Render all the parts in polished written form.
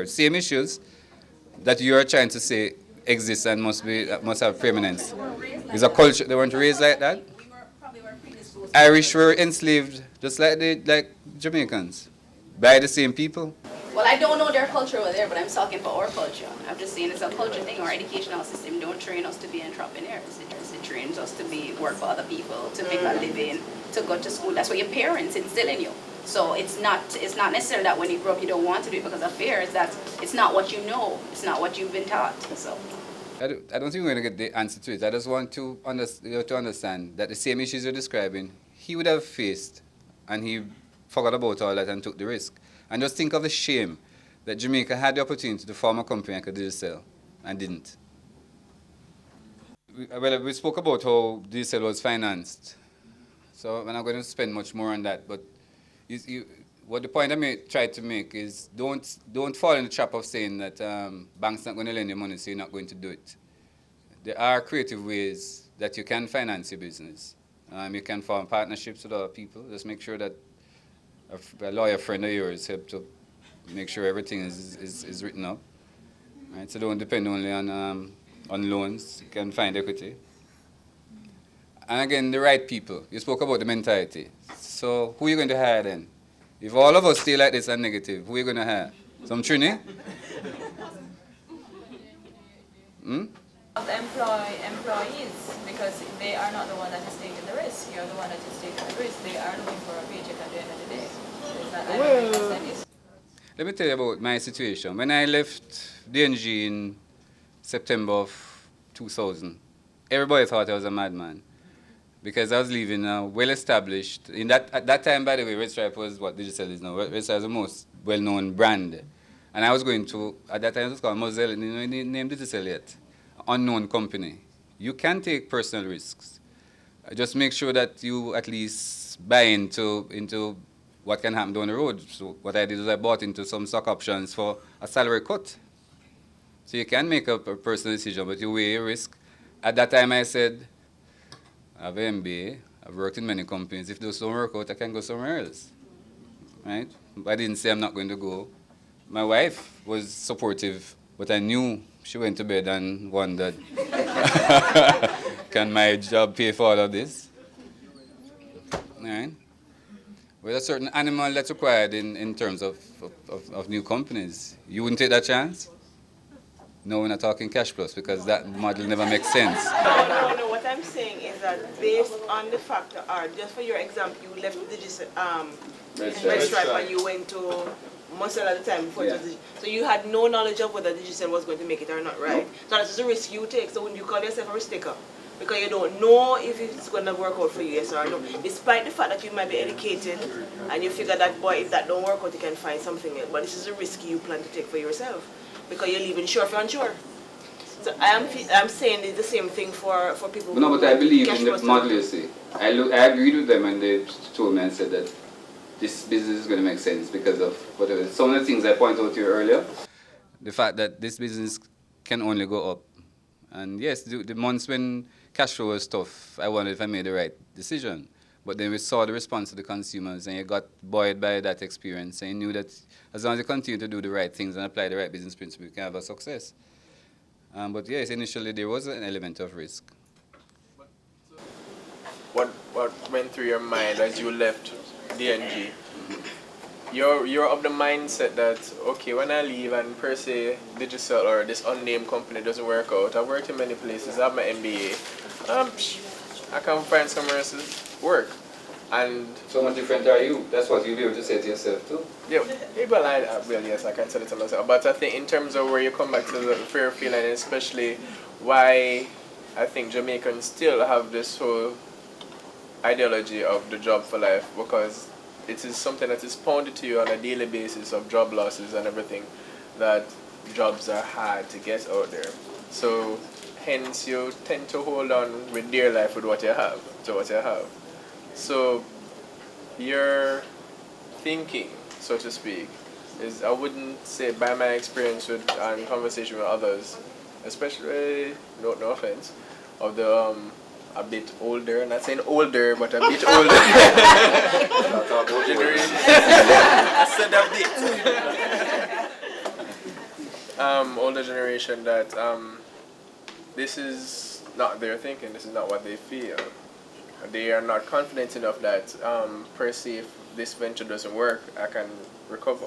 Same issues that you are trying to say exist and must have preeminence. It's a culture. They weren't raised like that. Irish were enslaved just like Jamaicans by the same people. Well, I don't know their culture over there, but I'm talking about our culture. I'm just saying it's a culture thing. Our educational system don't train us to be entrepreneurs. It trains us to work for other people, to make a living, to go to school. That's what your parents instill in you. So it's not necessarily that when you grow up you don't want to do it because of fear. It's that it's not what you know. It's not what you've been taught. So. I don't think we're going to get the answer to it. I just want to understand that the same issues you're describing, he would have faced, and he forgot about all that and took the risk. And just think of the shame that Jamaica had the opportunity to form a company like a Digicel and didn't. We spoke about how Digicel was financed. So we're not going to spend much more on that. But what the point I try to make is don't fall in the trap of saying that banks not going to lend you money, so you're not going to do it. There are creative ways that you can finance your business. You can form partnerships with other people. Just make sure that a lawyer friend of yours help to make sure everything is written up. Right? So don't depend only on loans. You can find equity. And again, the right people. You spoke about the mentality. So who are you going to hire then? If all of us stay like this and negative, who are you going to hire? Some Trini? Employees, because they are not the one that is taking the risk. You're the one that is taking the risk. They are looking for a paycheck at the end of the day. So it's not like let me tell you about my situation. When I left DNG in September of 2000, everybody thought I was a madman because I was leaving a well-established. At that time, by the way, Red Stripe was what Digicel is now. Red Stripe is the most well-known brand. And I was going to, at that time it was called Moselle, you know the name Digicel yet? Unknown company. You can take personal risks. Just make sure that you at least buy into what can happen down the road. So what I did was I bought into some stock options for a salary cut. So you can make a personal decision, but you weigh your risk. At that time I said, I have an MBA, I've worked in many companies. If those don't work out, I can go somewhere else. Right? But I didn't say I'm not going to go. My wife was supportive, but I knew she went to bed and wondered, can my job pay for all of this? Right? With a certain animal that's required in terms of new companies. You wouldn't take that chance? No, we're not talking cash plus because that model never makes sense. No, what I'm saying is that based on the fact that, just for your example, you left Red Stripe and you went to Muscle at the time before it was so you had no knowledge of whether Digicel was going to make it or not, right? No. So that's a risk you take. So when you call yourself a risk taker, because you don't know if it's going to work out for you, yes or no. Despite the fact that you might be educated and you figure that, boy, if that don't work out, you can find something else. But this is a risk you plan to take for yourself because you're leaving sure for unsure. So I'm saying it's the same thing for people. No, but I believe in the model you see. I agreed with them and they told me and said that this business is going to make sense because of whatever. Some of the things I pointed out to you earlier, the fact that this business can only go up. And yes, the months when cash flow was tough, I wondered if I made the right decision. But then we saw the response of the consumers and you got buoyed by that experience and you knew that as long as you continue to do the right things and apply the right business principles, you can have a success. But yes, initially there was an element of risk. What went through your mind as you left DNG? You're of the mindset that, okay, when I leave and per se Digicel or this unnamed company doesn't work out, I've worked in many places, I have my MBA, I can find somewhere else to work. And so much different are you? That's what you'll be able to say to yourself too. Yeah, well, yes, I can tell it to myself. But I think in terms of where you come back to the fair feeling, and especially why I think Jamaicans still have this whole ideology of the job for life, because it is something that is pounded to you on a daily basis of job losses and everything, that jobs are hard to get out there. So hence you tend to hold on with dear life with what you have, So your thinking, so to speak, is, I wouldn't say by my experience with and conversation with others, especially, no offense, of the a bit older, not saying older, but a bit older. Generation. I said a bit. older generation that this is not their thinking, this is not what they feel. They are not confident enough that per se if this venture doesn't work, I can recover,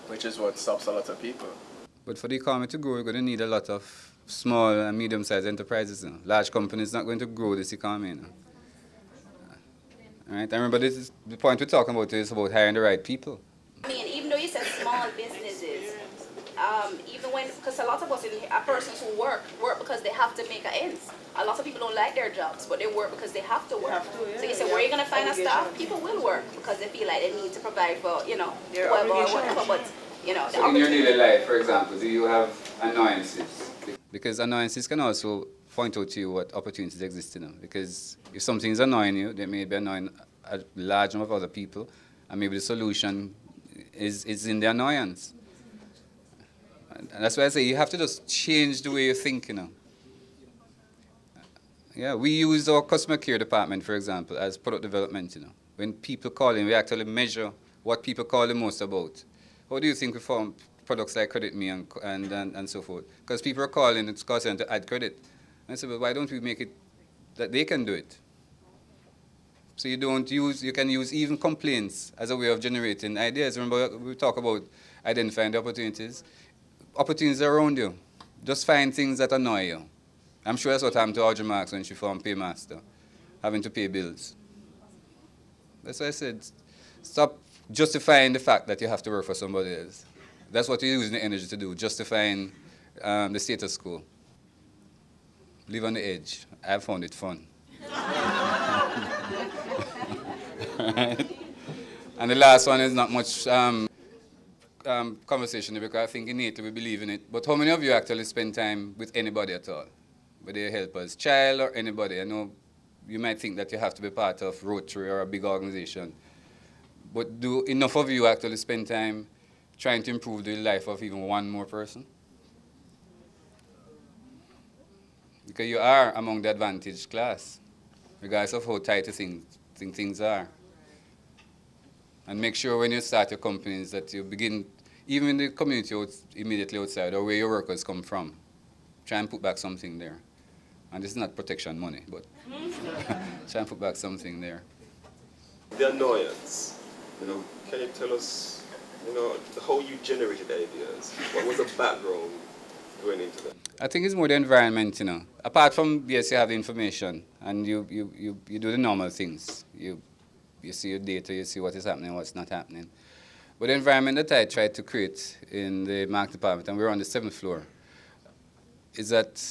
which is what stops a lot of people. But for the economy to grow, we're going to need a lot of small and medium-sized enterprises. Large companies not going to grow this economy. All right? And remember, this is, the point we're talking about is about hiring the right people. I mean, even though you said small businesses, even when, because a lot of us are persons who work because they have to make ends. A lot of people don't like their jobs, but they work because they have to work. So you say, where are you going to find a staff? People will work because they feel like they need to provide for, whoever or whatever. But, so in your daily life, for example, do you have annoyances? Because annoyances can also point out to you what opportunities exist in them. Because if something is annoying you, they may be annoying a large number of other people, and maybe the solution is in the annoyance. And that's why I say you have to just change the way you think, Yeah, we use our customer care department, for example, as product development, When people call in, we actually measure what people call the most about. How do you think we form products like Cari-Med and so forth? Because people are calling, it's costing them to add credit. And I said, well, why don't we make it that they can do it? So you can use even complaints as a way of generating ideas. Remember, we talk about identifying the opportunities. Opportunities are around you. Just find things that annoy you. I'm sure that's what happened to Audrey Marks when she formed Paymaster, having to pay bills. That's why I said, stop justifying the fact that you have to work for somebody else. That's what you're using the energy to do, justifying the status quo. Live on the edge. I've found it fun. And the last one is not much conversation because I think innately we believe in it. But how many of you actually spend time with anybody at all? Whether you help as child or anybody. I know you might think that you have to be part of Rotary or a big organization. But do enough of you actually spend time trying to improve the life of even one more person? Because you are among the advantaged class, regardless of how tight you think things are. And make sure when you start your companies that you begin, even in the community immediately outside or where your workers come from, try and put back something there. And this is not protection money, but try and put back something there. The annoyance, can you tell us, how you generated ideas? What was the background going into that? I think it's more the environment, Apart from, yes, you have the information and you do the normal things. You see your data, you see what is happening, what's not happening. But the environment that I tried to create in the market department, and we're on the 7th floor, is that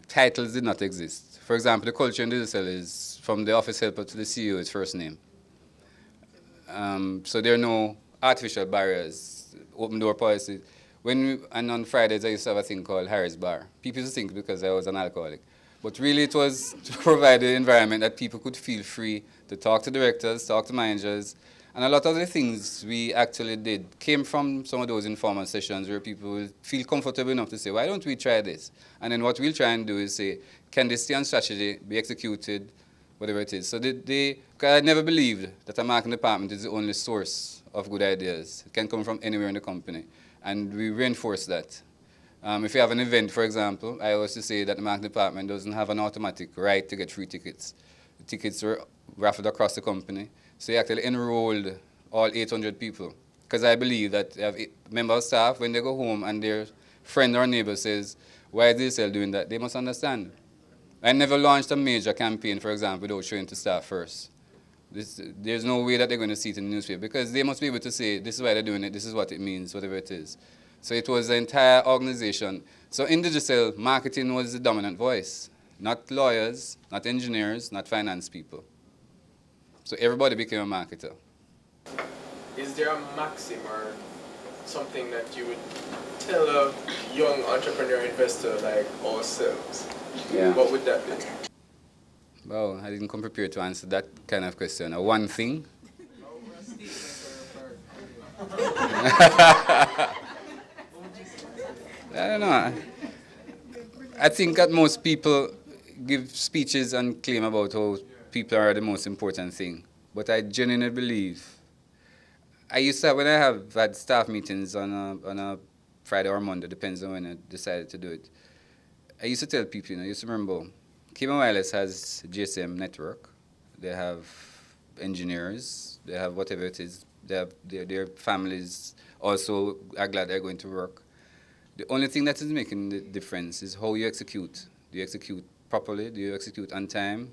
titles did not exist. For example, the culture in Digital is from the office helper to the CEO is first name. So there are no artificial barriers, open door policies. And on Fridays I used to have a thing called Harry's Bar. People used to think because I was an alcoholic. But really it was to provide the environment that people could feel free to talk to directors, talk to managers. And a lot of the things we actually did came from some of those informal sessions where people will feel comfortable enough to say, why don't we try this? And then what we'll try and do is say, can this stay on strategy, be executed, whatever it is. So because I never believed that a marketing department is the only source of good ideas. It can come from anywhere in the company. And we reinforce that. If you have an event, for example, I always say that the marketing department doesn't have an automatic right to get free tickets. The tickets were raffled across the company. So you actually enrolled all 800 people. Because I believe that member of staff, when they go home and their friend or neighbor says, why is DSL doing that? They must understand. I never launched a major campaign, for example, without showing to staff first. There's no way that they're going to see it in the newspaper because they must be able to say, this is why they're doing it, this is what it means, whatever it is. So it was the entire organization. So in Digital, marketing was the dominant voice. Not lawyers, not engineers, not finance people. So everybody became a marketer. Is there a maxim or something that you would tell a young entrepreneur investor like ourselves? Yeah. What would that be? Well, I didn't come prepared to answer that kind of question. One thing. I don't know. I think that most people give speeches and claim about how people are the most important thing. But I genuinely believe. I used to have, when I have had staff meetings on a Friday or Monday, depends on when I decided to do it. I used to tell people, I used to remember, Cable Wireless has GSM network. They have engineers. They have whatever it is. They have their families also are glad they're going to work. The only thing that is making the difference is how you execute. Do you execute properly? Do you execute on time?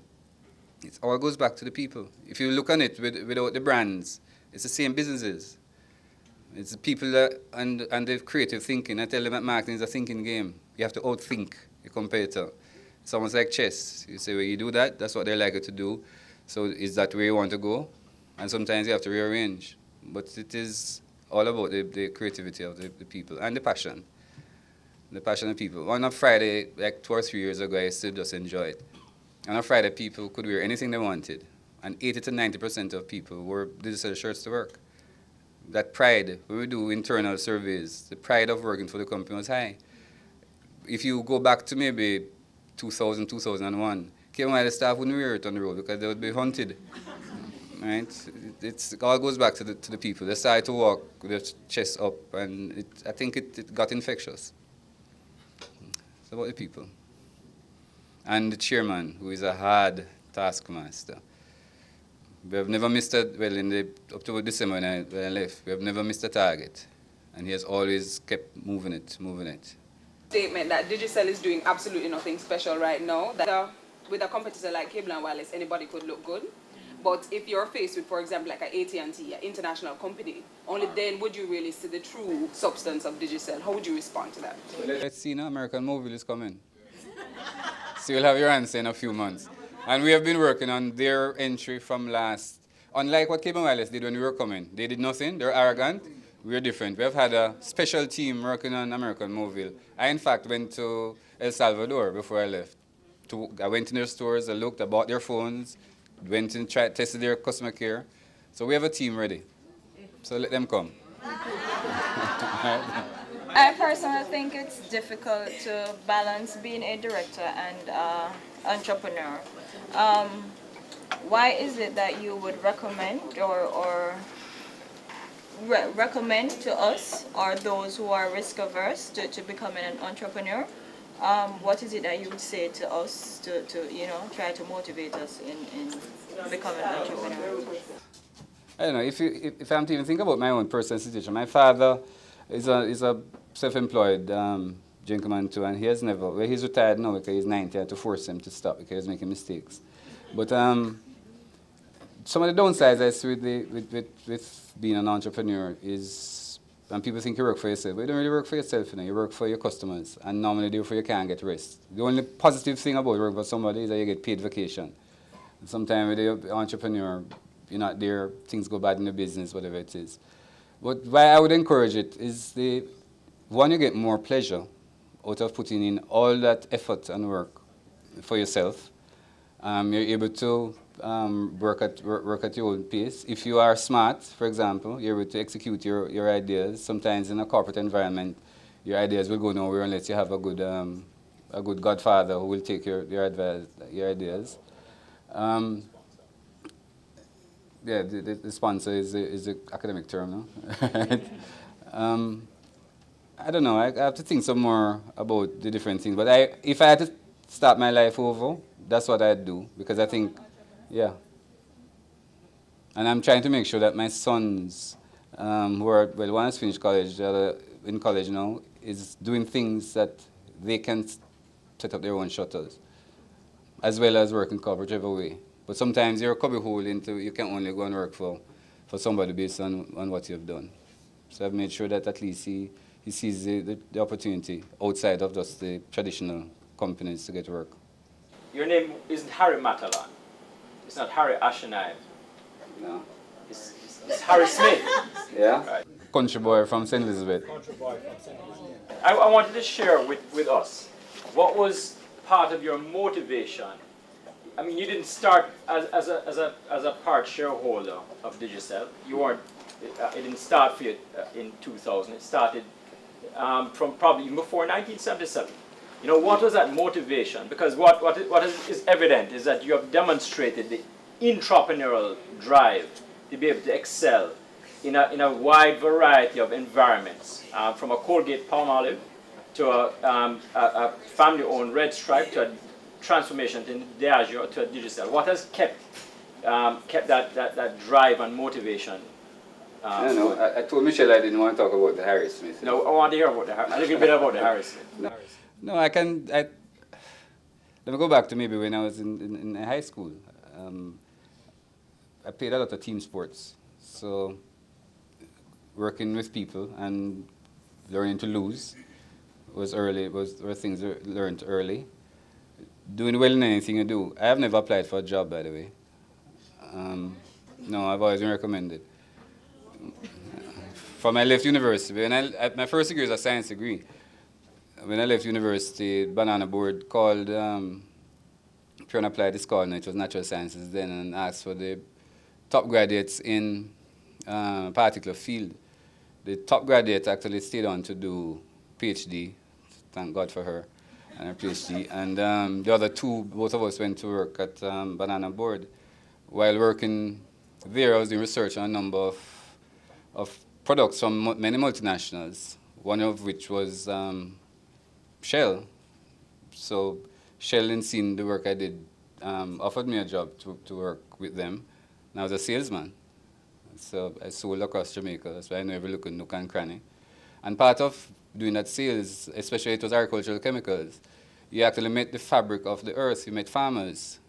It all goes back to the people. If you look on it without the brands, it's the same businesses. It's the people and the creative thinking. I tell them that marketing is a thinking game. You have to outthink your competitor. It's almost like chess. You say, well, you do that, that's what they're likely to do. So is that where you want to go? And sometimes you have to rearrange. But it is all about the creativity of the people and the passion. The passion of people. On a Friday, like 2 or 3 years ago, I used to just enjoy it. On a Friday, people could wear anything they wanted. And 80 to 90% of people wore digital shirts to work. That pride, when we do internal surveys, the pride of working for the company was high. If you go back to maybe 2000, 2001, Cari-Med staff wouldn't wear it on the road because they would be hunted. Right? It all goes back to the people. They started to walk with their chest up, and I think it got infectious. It's about the people. And the chairman, who is a hard taskmaster. We have never missed up to December when I left, we have never missed a target. And he has always kept moving it. Statement that Digicel is doing absolutely nothing special right now. That with a competitor like Cable and Wireless, anybody could look good. But if you're faced with, for example, like an AT&T, an international company, only then would you really see the true substance of Digicel. How would you respond to that? Let's see now, American Mobile is coming. So you'll have your answer in a few months. And we have been working on their entry from last. Unlike what Cable Wireless did when we were coming. They did nothing, they're arrogant. We're different. We have had a special team working on American Mobile. I, in fact, went to El Salvador before I left. I went in their stores, I looked, I bought their phones, went and tested their customer care. So we have a team ready. So let them come. I personally think it's difficult to balance being a director and entrepreneur. Why is it that you would recommend or recommend to us or those who are risk averse to becoming an entrepreneur? What is it that you would say to us to try to motivate us in becoming an entrepreneur? I don't know, if I'm to even think about my own personal situation, my father is a self-employed gentleman too, and he's retired now because he's 90. I had to force him to stop because he was making mistakes. But some of the downsides I see with being an entrepreneur is, and people think you work for yourself, but you don't really work for yourself, you work for your customers, and normally therefore you can't get rest. The only positive thing about working for somebody is that you get paid vacation. Sometimes with the entrepreneur, you're not there, things go bad in the business, whatever it is. But why I would encourage it is one, you get more pleasure out of putting in all that effort and work for yourself. You're able to work at your own pace. If you are smart, for example, you're able to execute your ideas. Sometimes in a corporate environment, your ideas will go nowhere unless you have a good godfather who will take your ideas. Yeah, the sponsor is the academic term, no? I don't know. I have to think some more about the different things. But if I had to start my life over, that's what I'd do. Because I think, yeah. And I'm trying to make sure that my sons, one has finished college, the other in college now, is doing things that they can set up their own shutters, as well as work in corporate, whichever way. But sometimes you're a cubbyhole you can only go and work for somebody based on what you've done. So I've made sure that at least he sees the opportunity outside of just the traditional companies to get work. Your name isn't Harry Matalan. It's not Harry Ashenheim. No. It's Harry Smith. Yeah? Right. Country boy from St. Elizabeth. I wanted to share with us what was part of your motivation. I mean, you didn't start as a part shareholder of Digicel. You weren't. It didn't start for you in 2000. It started from probably before 1977. What was that motivation? Because what is evident is that you have demonstrated the entrepreneurial drive to be able to excel in a wide variety of environments, from a Colgate Palmolive to a family-owned Red Stripe to a transformation in Diageo to a Digicel. What has kept that drive and motivation? I told Michelle I didn't want to talk about the Harry Smith. No, I want to hear about a little bit about the Harry Smith. No, let me go back to maybe when I was in high school. I played a lot of team sports. So working with people and learning to lose were things learned early. Doing well in anything you do. I have never applied for a job, by the way. No, I've always been recommended. From I left university, my first degree was a science degree. When I left university, Banana Board called, trying to apply this call, and it was natural sciences then, and asked for the top graduates in a particular field. The top graduate actually stayed on to do PhD, thank God for her, and her PhD. And the other two, both of us went to work at Banana Board. While working there, I was doing research on a number of products from many multinationals, one of which was Shell. So Shell, in seeing the work I did, offered me a job to work with them. And I was a salesman. So I sold across Jamaica. That's why I know every nook and cranny. And part of doing that sales, especially it was agricultural chemicals, you actually met the fabric of the earth. You met farmers,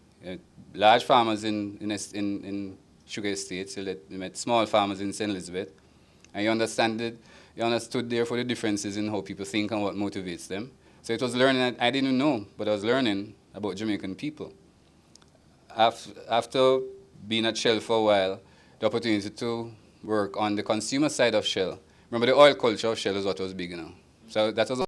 large farmers in sugar estates. You met small farmers in St. Elizabeth. And you understood therefore the differences in how people think and what motivates them. So it was learning I didn't know, but I was learning about Jamaican people. After being at Shell for a while, the opportunity to work on the consumer side of Shell. Remember, the oil culture of Shell is what was big now. So that was